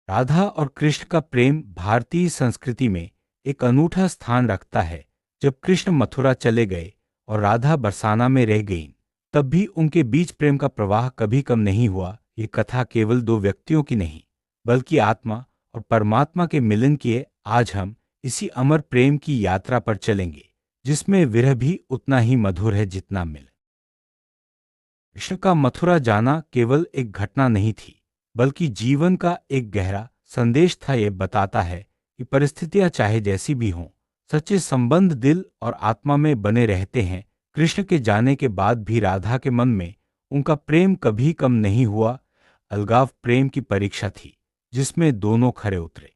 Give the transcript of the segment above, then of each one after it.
राधा और कृष्ण का प्रेम भारतीय संस्कृति में एक अनूठा स्थान रखता है। जब कृष्ण मथुरा चले गए और राधा बरसाना में रह गईं, तब भी उनके बीच प्रेम का प्रवाह कभी कम नहीं हुआ। ये कथा केवल दो व्यक्तियों की नहीं, बल्कि आत्मा और परमात्मा के मिलन की है। आज हम इसी अमर प्रेम की यात्रा पर चलेंगे, जिसमें विरह भी उतना ही मधुर है जितना मिलन। कृष्ण का मथुरा जाना केवल एक घटना नहीं थी, बल्कि जीवन का एक गहरा संदेश था। यह बताता है कि परिस्थितियां चाहे जैसी भी हों, सच्चे संबंध दिल और आत्मा में बने रहते हैं। कृष्ण के जाने के बाद भी राधा के मन में उनका प्रेम कभी कम नहीं हुआ। अलगाव प्रेम की परीक्षा थी, जिसमें दोनों खरे उतरे।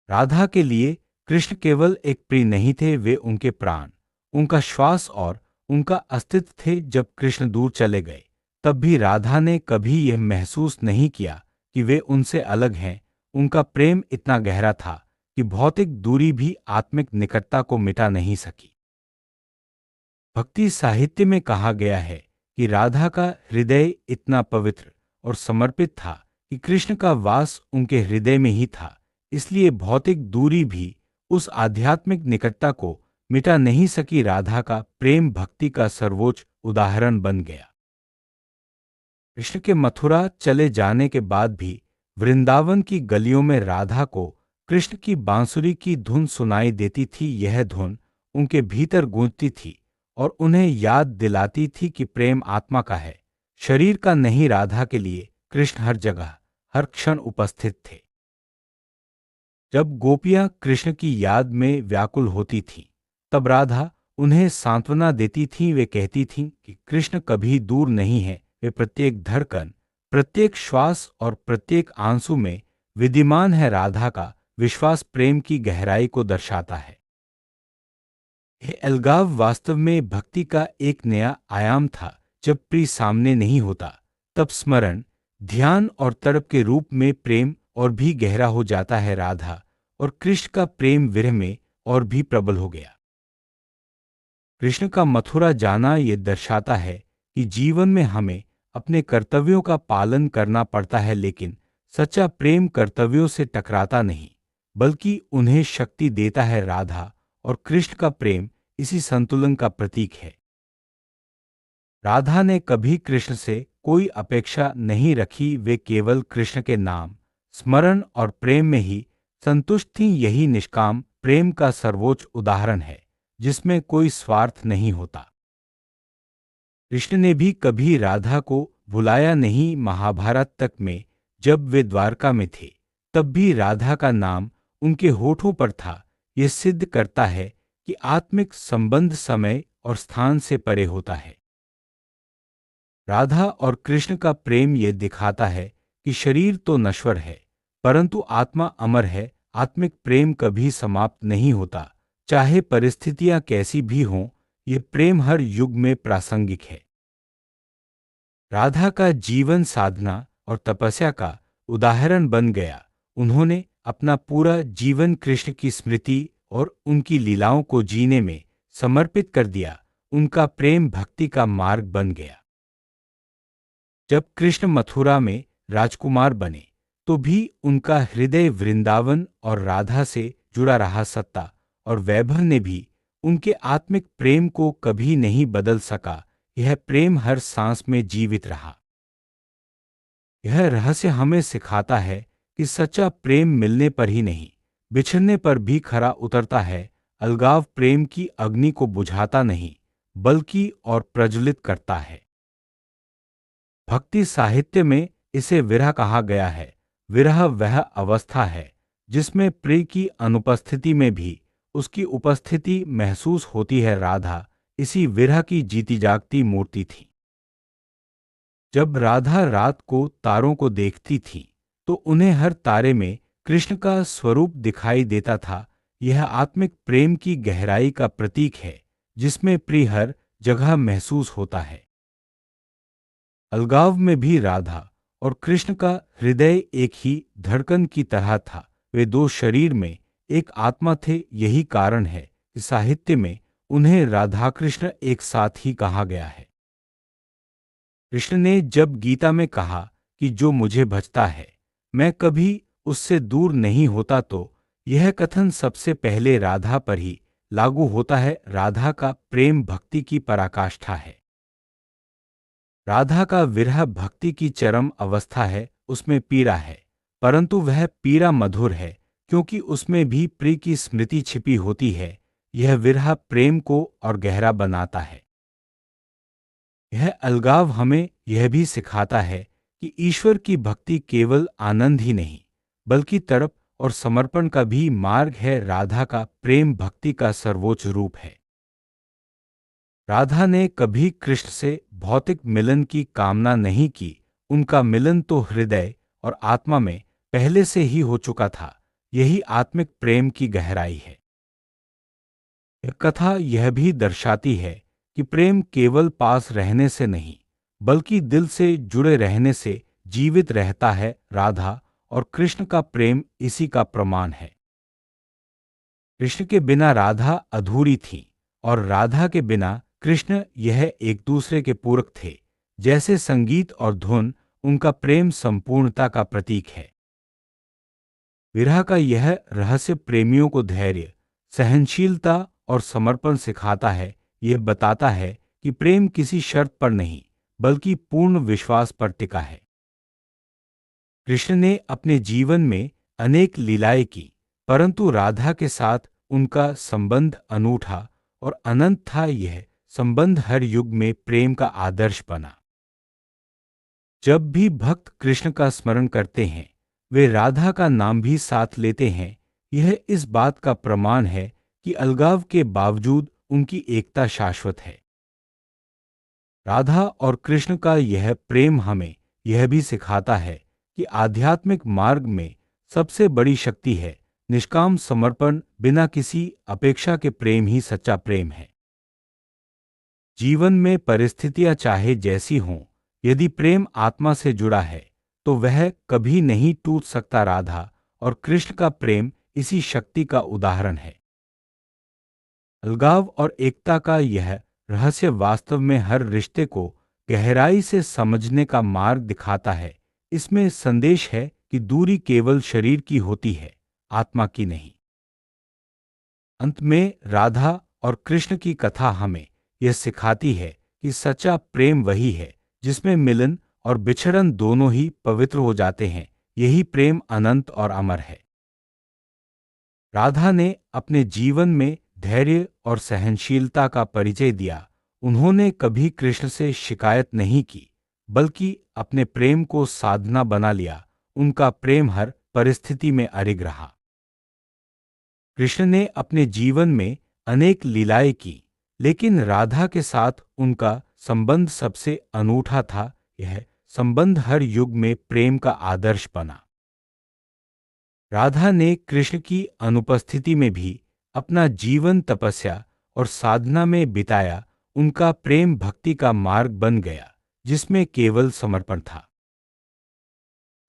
राधा के लिए कृष्ण केवल एक प्रिय नहीं थे, वे उनके प्राण, उनका श्वास और उनका अस्तित्व थे। जब कृष्ण दूर चले गए, तब भी राधा ने कभी यह महसूस नहीं किया कि वे उनसे अलग हैं। उनका प्रेम इतना गहरा था कि भौतिक दूरी भी आत्मिक निकटता को मिटा नहीं सकी। भक्ति साहित्य में कहा गया है कि राधा का हृदय इतना पवित्र और समर्पित था कि कृष्ण का वास उनके हृदय में ही था। इसलिए भौतिक दूरी भी उस आध्यात्मिक निकटता को मिटा नहीं सकी। राधा का प्रेम भक्ति का सर्वोच्च उदाहरण बन गया। कृष्ण के मथुरा चले जाने के बाद भी वृंदावन की गलियों में राधा को कृष्ण की बांसुरी की धुन सुनाई देती थी। यह धुन उनके भीतर गूंजती थी और उन्हें याद दिलाती थी कि प्रेम आत्मा का है, शरीर का नहीं। राधा के लिए कृष्ण हर जगह, हर क्षण उपस्थित थे। जब गोपियां कृष्ण की याद में व्याकुल होती थीं, तब राधा उन्हें सांत्वना देती थीं। वे कहती थीं कि कृष्ण कभी दूर नहीं है, वे प्रत्येक धड़कन, प्रत्येक श्वास और प्रत्येक आंसू में विद्यमान है। राधा का विश्वास प्रेम की गहराई को दर्शाता है। यह अलगाव वास्तव में भक्ति का एक नया आयाम था। जब प्रिय सामने नहीं होता, तब स्मरण, ध्यान और तड़प के रूप में प्रेम और भी गहरा हो जाता है। राधा और कृष्ण का प्रेम विरह में और भी प्रबल हो गया। कृष्ण का मथुरा जाना यह दर्शाता है कि जीवन में हमें अपने कर्तव्यों का पालन करना पड़ता है, लेकिन सच्चा प्रेम कर्तव्यों से टकराता नहीं, बल्कि उन्हें शक्ति देता है। राधा और कृष्ण का प्रेम इसी संतुलन का प्रतीक है। राधा ने कभी कृष्ण से कोई अपेक्षा नहीं रखी, वे केवल कृष्ण के नाम, स्मरण और प्रेम में ही संतुष्ट थीं। यही निष्काम प्रेम का सर्वोच्च उदाहरण है, जिसमें कोई स्वार्थ नहीं होता। कृष्ण ने भी कभी राधा को भुलाया नहीं। महाभारत तक में जब वे द्वारका में थे, तब भी राधा का नाम उनके होठों पर था। यह सिद्ध करता है कि आत्मिक संबंध समय और स्थान से परे होता है। राधा और कृष्ण का प्रेम यह दिखाता है कि शरीर तो नश्वर है, परंतु आत्मा अमर है। आत्मिक प्रेम कभी समाप्त नहीं होता, चाहे परिस्थितियां कैसी भी हों। यह प्रेम हर युग में प्रासंगिक है। राधा का जीवन साधना और तपस्या का उदाहरण बन गया। उन्होंने अपना पूरा जीवन कृष्ण की स्मृति और उनकी लीलाओं को जीने में समर्पित कर दिया। उनका प्रेम भक्ति का मार्ग बन गया। जब कृष्ण मथुरा में राजकुमार बने, तो भी उनका हृदय वृंदावन और राधा से जुड़ा रहा। सत्ता और वैभव ने भी उनके आत्मिक प्रेम को कभी नहीं बदल सका। यह प्रेम हर सांस में जीवित रहा। यह रहस्य हमें सिखाता है कि सच्चा प्रेम मिलने पर ही नहीं, बिछड़ने पर भी खरा उतरता है। अलगाव प्रेम की अग्नि को बुझाता नहीं, बल्कि और प्रज्वलित करता है। भक्ति साहित्य में इसे विरह कहा गया है। विरह वह अवस्था है जिसमें प्रिय की अनुपस्थिति में भी उसकी उपस्थिति महसूस होती है। राधा इसी विरह की जीती जागती मूर्ति थी। जब राधा रात को तारों को देखती थी, तो उन्हें हर तारे में कृष्ण का स्वरूप दिखाई देता था। यह आत्मिक प्रेम की गहराई का प्रतीक है, जिसमें प्रिय हर जगह महसूस होता है। अलगाव में भी राधा और कृष्ण का हृदय एक ही धड़कन की तरह था। वे दो शरीर में एक आत्मा थे। यही कारण है कि साहित्य में उन्हें राधा कृष्ण एक साथ ही कहा गया है। कृष्ण ने जब गीता में कहा कि जो मुझे भजता है मैं कभी उससे दूर नहीं होता, तो यह कथन सबसे पहले राधा पर ही लागू होता है। राधा का प्रेम भक्ति की पराकाष्ठा है। राधा का विरह भक्ति की चरम अवस्था है, उसमें पीड़ा है, परंतु वह पीड़ा मधुर है क्योंकि उसमें भी प्रिय की स्मृति छिपी होती है। यह विरह प्रेम को और गहरा बनाता है। यह अलगाव हमें यह भी सिखाता है कि ईश्वर की भक्ति केवल आनंद ही नहीं, बल्कि तड़प और समर्पण का भी मार्ग है। राधा का प्रेम भक्ति का सर्वोच्च रूप है। राधा ने कभी कृष्ण से भौतिक मिलन की कामना नहीं की। उनका मिलन तो हृदय और आत्मा में पहले से ही हो चुका था। यही आत्मिक प्रेम की गहराई है। यह कथा यह भी दर्शाती है कि प्रेम केवल पास रहने से नहीं, बल्कि दिल से जुड़े रहने से जीवित रहता है। राधा और कृष्ण का प्रेम इसी का प्रमाण है। कृष्ण के बिना राधा अधूरी थी और राधा के बिना कृष्ण, यह एक दूसरे के पूरक थे। जैसे संगीत और धुन, उनका प्रेम संपूर्णता का प्रतीक है। विरह का यह रहस्य प्रेमियों को धैर्य, सहनशीलता और समर्पण सिखाता है। यह बताता है कि प्रेम किसी शर्त पर नहीं, बल्कि पूर्ण विश्वास पर टिका है। कृष्ण ने अपने जीवन में अनेक लीलाएं की, परंतु राधा के साथ उनका संबंध अनूठा और अनंत था। यह संबंध हर युग में प्रेम का आदर्श बना। जब भी भक्त कृष्ण का स्मरण करते हैं, वे राधा का नाम भी साथ लेते हैं। यह इस बात का प्रमाण है कि अलगाव के बावजूद उनकी एकता शाश्वत है। राधा और कृष्ण का यह प्रेम हमें यह भी सिखाता है कि आध्यात्मिक मार्ग में सबसे बड़ी शक्ति है निष्काम समर्पण। बिना किसी अपेक्षा के प्रेम ही सच्चा प्रेम है। जीवन में परिस्थितियां चाहे जैसी हों, यदि प्रेम आत्मा से जुड़ा है तो वह कभी नहीं टूट सकता। राधा और कृष्ण का प्रेम इसी शक्ति का उदाहरण है। अलगाव और एकता का यह रहस्य वास्तव में हर रिश्ते को गहराई से समझने का मार्ग दिखाता है। इसमें संदेश है कि दूरी केवल शरीर की होती है, आत्मा की नहीं। अंत में राधा और कृष्ण की कथा हमें यह सिखाती है कि सच्चा प्रेम वही है जिसमें मिलन और बिछड़न दोनों ही पवित्र हो जाते हैं। यही प्रेम अनंत और अमर है। राधा ने अपने जीवन में धैर्य और सहनशीलता का परिचय दिया। उन्होंने कभी कृष्ण से शिकायत नहीं की, बल्कि अपने प्रेम को साधना बना लिया। उनका प्रेम हर परिस्थिति में अडिग रहा। कृष्ण ने अपने जीवन में अनेक लीलाएं की, लेकिन राधा के साथ उनका संबंध सबसे अनूठा था। यह संबंध हर युग में प्रेम का आदर्श बना। राधा ने कृष्ण की अनुपस्थिति में भी अपना जीवन तपस्या और साधना में बिताया। उनका प्रेम भक्ति का मार्ग बन गया, जिसमें केवल समर्पण था।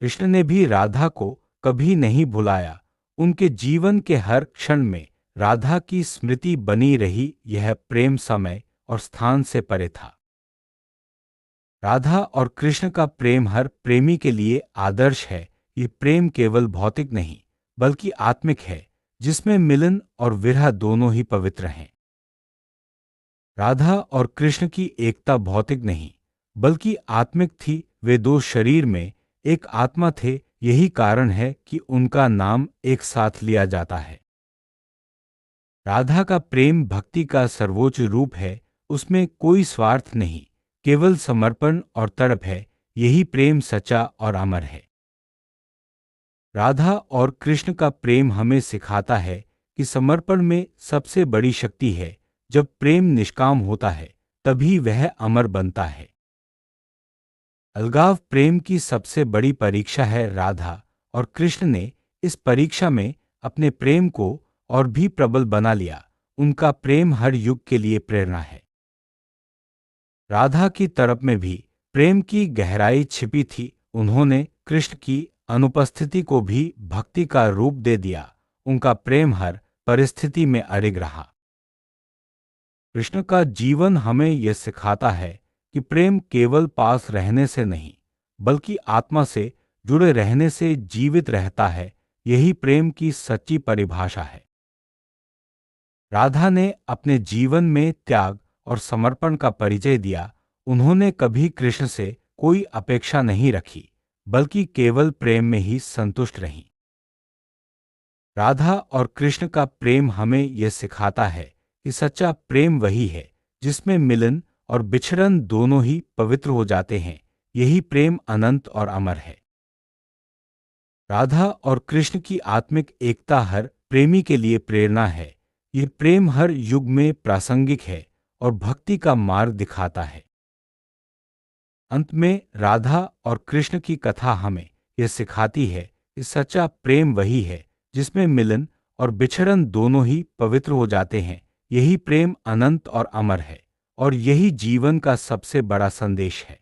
कृष्ण ने भी राधा को कभी नहीं भुलाया। उनके जीवन के हर क्षण में राधा की स्मृति बनी रही। यह प्रेम समय और स्थान से परे था। राधा और कृष्ण का प्रेम हर प्रेमी के लिए आदर्श है। ये प्रेम केवल भौतिक नहीं, बल्कि आत्मिक है, जिसमें मिलन और विरह दोनों ही पवित्र हैं। राधा और कृष्ण की एकता भौतिक नहीं, बल्कि आत्मिक थी। वे दो शरीर में एक आत्मा थे। यही कारण है कि उनका नाम एक साथ लिया जाता है। राधा का प्रेम भक्ति का सर्वोच्च रूप है। उसमें कोई स्वार्थ नहीं, केवल समर्पण और तड़प है। यही प्रेम सच्चा और अमर है। राधा और कृष्ण का प्रेम हमें सिखाता है कि समर्पण में सबसे बड़ी शक्ति है। जब प्रेम निष्काम होता है, तभी वह अमर बनता है। अलगाव प्रेम की सबसे बड़ी परीक्षा है। राधा और कृष्ण ने इस परीक्षा में अपने प्रेम को और भी प्रबल बना लिया। उनका प्रेम हर युग के लिए प्रेरणा है। राधा की तरफ में भी प्रेम की गहराई छिपी थी। उन्होंने कृष्ण की अनुपस्थिति को भी भक्ति का रूप दे दिया। उनका प्रेम हर परिस्थिति में अडिग रहा। कृष्ण का जीवन हमें यह सिखाता है कि प्रेम केवल पास रहने से नहीं, बल्कि आत्मा से जुड़े रहने से जीवित रहता है। यही प्रेम की सच्ची परिभाषा है। राधा ने अपने जीवन में त्याग और समर्पण का परिचय दिया। उन्होंने कभी कृष्ण से कोई अपेक्षा नहीं रखी, बल्कि केवल प्रेम में ही संतुष्ट रहीं। राधा और कृष्ण का प्रेम हमें यह सिखाता है कि सच्चा प्रेम वही है जिसमें मिलन और बिछड़न दोनों ही पवित्र हो जाते हैं। यही प्रेम अनंत और अमर है। राधा और कृष्ण की आत्मिक एकता हर प्रेमी के लिए प्रेरणा है। ये प्रेम हर युग में प्रासंगिक है और भक्ति का मार्ग दिखाता है। अंत में राधा और कृष्ण की कथा हमें यह सिखाती है कि सच्चा प्रेम वही है जिसमें मिलन और बिछड़न दोनों ही पवित्र हो जाते हैं। यही प्रेम अनंत और अमर है और यही जीवन का सबसे बड़ा संदेश है।